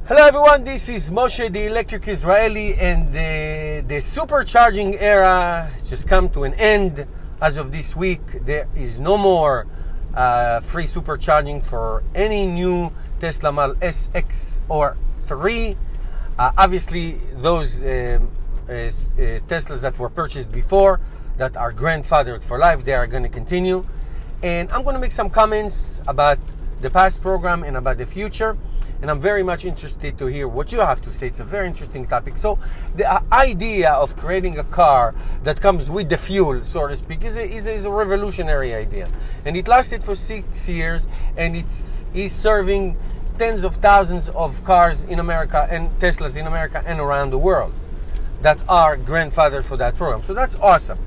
Hello everyone, this is Moshe, the Electric Israeli, and the supercharging era has just come to an end. As of this week, there is no more free supercharging for any new Tesla Model S, X, or 3. Obviously, those Teslas that were purchased before, that are grandfathered for life, they are going to continue. And I'm going to make some comments about the past program and about the future. And I'm very much interested to hear what you have to say. It's a very interesting topic. So the idea of creating a car that comes with the fuel, so to speak, is a revolutionary idea. And it lasted for 6 years, and it's serving tens of thousands of cars in America and Teslas in America and around the world that are grandfathered for that program. So that's awesome.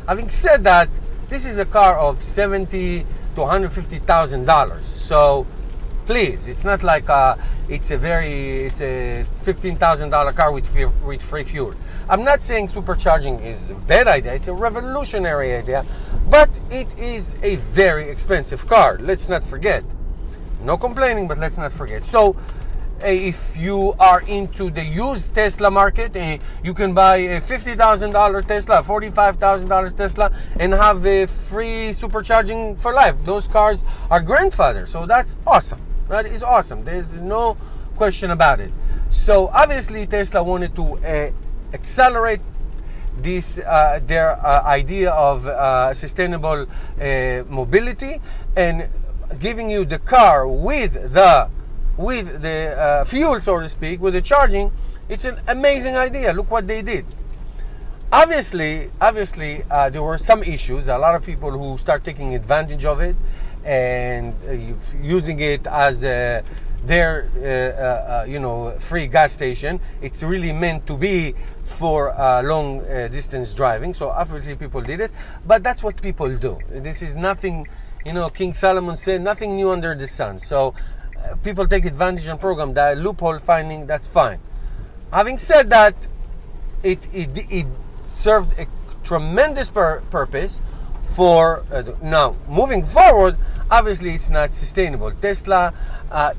Having said that, this is a car of $70,000 to $150,000. So please, it's not like it's a $15,000 car with free fuel. I'm not saying supercharging is a bad idea. It's a revolutionary idea, but it is a very expensive car. Let's not forget. No complaining, but let's not forget. So if you are into the used Tesla market, you can buy a $50,000 Tesla, $45,000 Tesla, and have a free supercharging for life. Those cars are grandfathered, so that's awesome. That is awesome. There's no question about it. So obviously Tesla wanted to accelerate this their idea of sustainable mobility, and giving you the car with the fuel, so to speak, with the charging. It's an amazing idea. Look what they did. Obviously, there were some issues. A lot of people who start taking advantage of it and using it as their free gas station. It's really meant to be for long distance driving. So obviously people did it, but that's what people do. This is nothing, King Solomon said, nothing new under the sun. So people take advantage and program that loophole finding. That's fine. Having said that, it served a tremendous purpose for now moving forward. Obviously, it's not sustainable. Tesla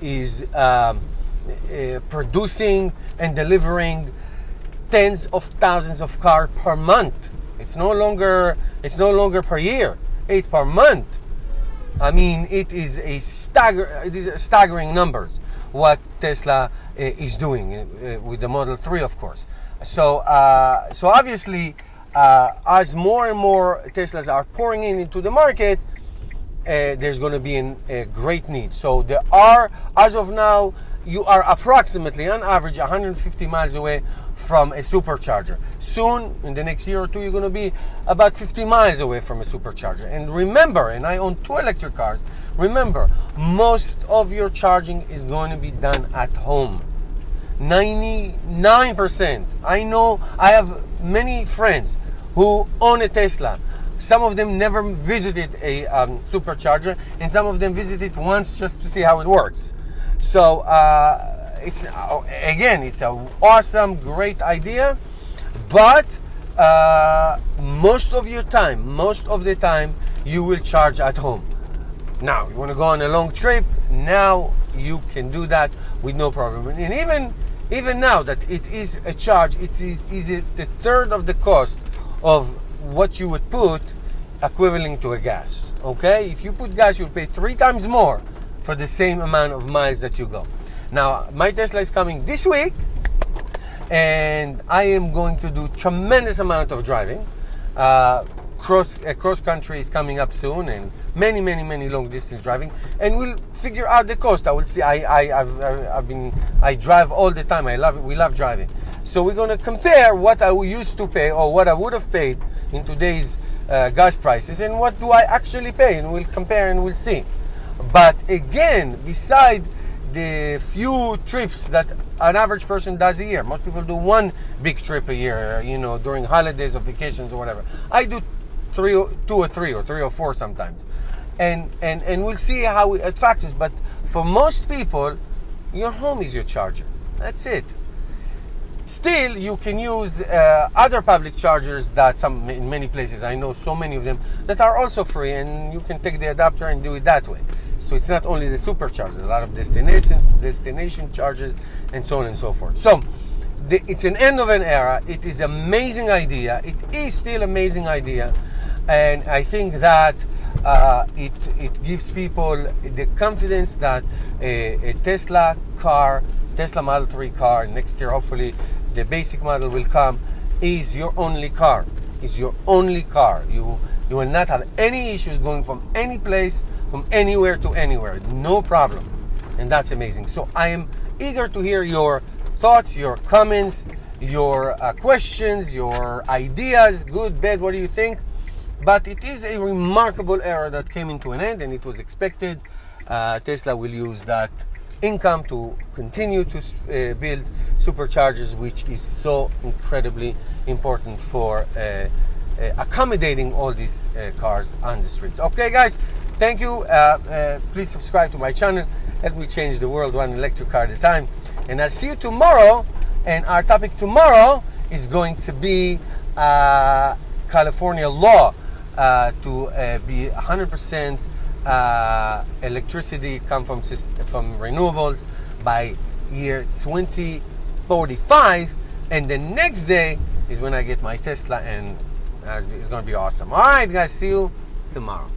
is producing and delivering tens of thousands of cars per month. It's no longer per year. It's per month. I mean, it is staggering numbers what Tesla is doing with the Model 3, of course. So obviously, as more and more Teslas are pouring into the market, there's going to be a great need. So there are, as of now, you are approximately, on average, 150 miles away from a supercharger. Soon, in the next year or two, you're going to be about 50 miles away from a supercharger. And remember, and I own 2 electric cars, remember, most of your charging is going to be done at home. 99%. I know, I have many friends who own a Tesla. Some of them never visited a supercharger, and some of them visited once just to see how it works. So it's an awesome, great idea, but most of the time, you will charge at home. Now, you want to go on a long trip, now you can do that with no problem. And even now that it is a charge, it is the third of the cost of what you would put equivalent to a gas. Okay, if you put gas, you'll pay 3 times more for the same amount of miles that you go. Now, my Tesla is coming this week, and I am going to do tremendous amount of driving. Cross country is coming up soon, and many long distance driving, and we'll figure out the cost. I will see. I drive all the time. I love it. We love driving. So we're going to compare what I used to pay, or what I would have paid in today's gas prices, and what do I actually pay, and we'll compare and we'll see. But again, beside the few trips that an average person does a year, most people do 1 big trip a year, during holidays or vacations or whatever. I do 2 or 3 or 4 sometimes, and we'll see how it factors. But for most people, your home is your charger. That's it. Still, you can use other public chargers that in many places, I know so many of them, that are also free, and you can take the adapter and do it that way. So it's not only the superchargers, a lot of destination charges, and so on and so forth. So it's an end of an era. It is amazing idea. It is still amazing idea, and I think that it gives people the confidence that a Tesla Model 3 car next year, hopefully the basic model will come, is your only car. Is your only car. You will not have any issues going from any place, from anywhere to anywhere. No problem. And that's amazing. So I am eager to hear your thoughts, your comments, your questions, your ideas, good, bad, what do you think? But it is a remarkable era that came into an end, and it was expected. Tesla will use that income to continue to build superchargers, which is so incredibly important for accommodating all these cars on the streets. Okay, guys, thank you. Please subscribe to my channel. Help me change the world one electric car at a time. And I'll see you tomorrow. And our topic tomorrow is going to be California law to be 100% electricity come from renewables by year 2045. And the next day is when I get my Tesla, and it's going to be awesome. All right, guys, see you tomorrow.